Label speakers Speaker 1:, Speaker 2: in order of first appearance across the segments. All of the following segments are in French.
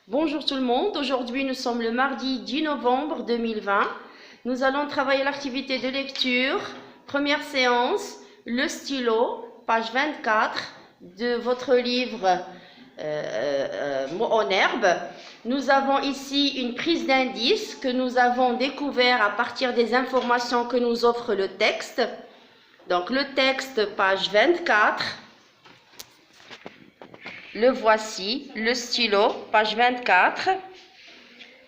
Speaker 1: Bonjour tout le monde, aujourd'hui nous sommes le mardi 10 novembre 2020. Nous allons travailler l'activité de lecture, première séance, le stylo, page 24 de votre livre Mots en herbe. Nous avons ici une prise d'indice que nous avons découvert à partir des informations que nous offre le texte. Donc le texte, page 24. Le voici, le stylo, page 24,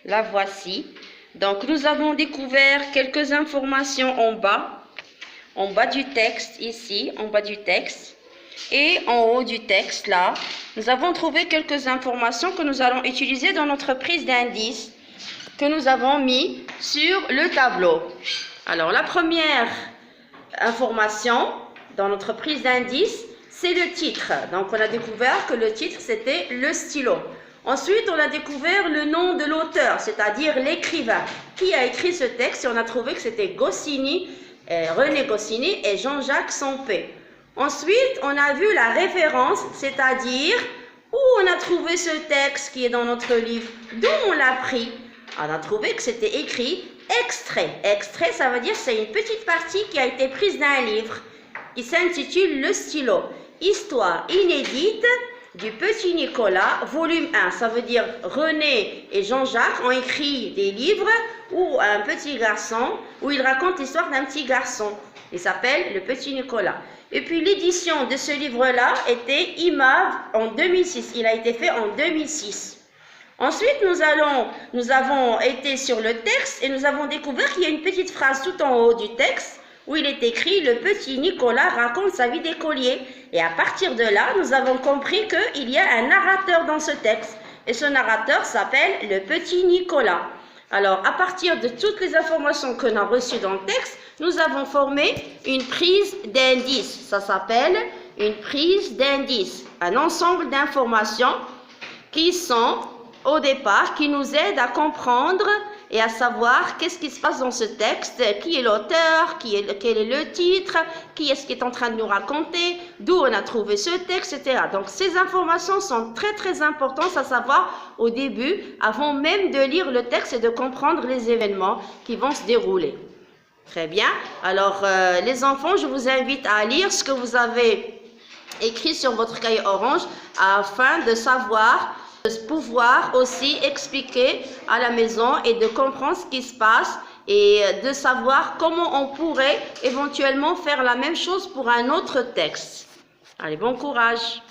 Speaker 1: la voici. Donc nous avons découvert quelques informations en bas du texte, ici, en bas du texte. Et en haut du texte, là, nous avons trouvé quelques informations que nous allons utiliser dans notre prise d'indice que nous avons mis sur le tableau. Alors la première information dans notre prise d'indice, c'est le titre. Donc, on a découvert que le titre, c'était le stylo. Ensuite, on a découvert le nom de l'auteur, c'est-à-dire l'écrivain. Qui a écrit ce texte? Et on a trouvé que c'était Goscinny, René Goscinny et Jean-Jacques Sempé. Ensuite, on a vu la référence, c'est-à-dire où on a trouvé ce texte qui est dans notre livre, d'où on l'a pris. On a trouvé que c'était écrit extrait. Extrait, ça veut dire c'est une petite partie qui a été prise d'un livre qui s'intitule Le stylo. Histoire inédite du petit Nicolas, volume 1. Ça veut dire René et Jean-Jacques ont écrit des livres où un petit garçon, où ils racontent l'histoire d'un petit garçon. Il s'appelle Le petit Nicolas. Et puis l'édition de ce livre-là était IMAV en 2006. Il a été fait en 2006. Ensuite, nous avons été sur le texte et nous avons découvert qu'il y a une petite phrase tout en haut du texte où il est écrit « Le petit Nicolas raconte sa vie d'écolier ». Et à partir de là, nous avons compris qu'il y a un narrateur dans ce texte. Et ce narrateur s'appelle le petit Nicolas. Alors, à partir de toutes les informations qu'on a reçues dans le texte, nous avons formé une prise d'indice. Ça s'appelle une prise d'indice. Un ensemble d'informations qui sont, au départ, qui nous aident à comprendre et à savoir qu'est-ce qui se passe dans ce texte, qui est l'auteur, quel est le titre, qui est-ce qui est en train de nous raconter, d'où on a trouvé ce texte, etc. Donc ces informations sont très très importantes à savoir au début, avant même de lire le texte et de comprendre les événements qui vont se dérouler. Très bien. Alors les enfants, je vous invite à lire ce que vous avez écrit sur votre cahier orange afin de savoir, de pouvoir aussi expliquer à la maison et de comprendre ce qui se passe et de savoir comment on pourrait éventuellement faire la même chose pour un autre texte. Allez, bon courage!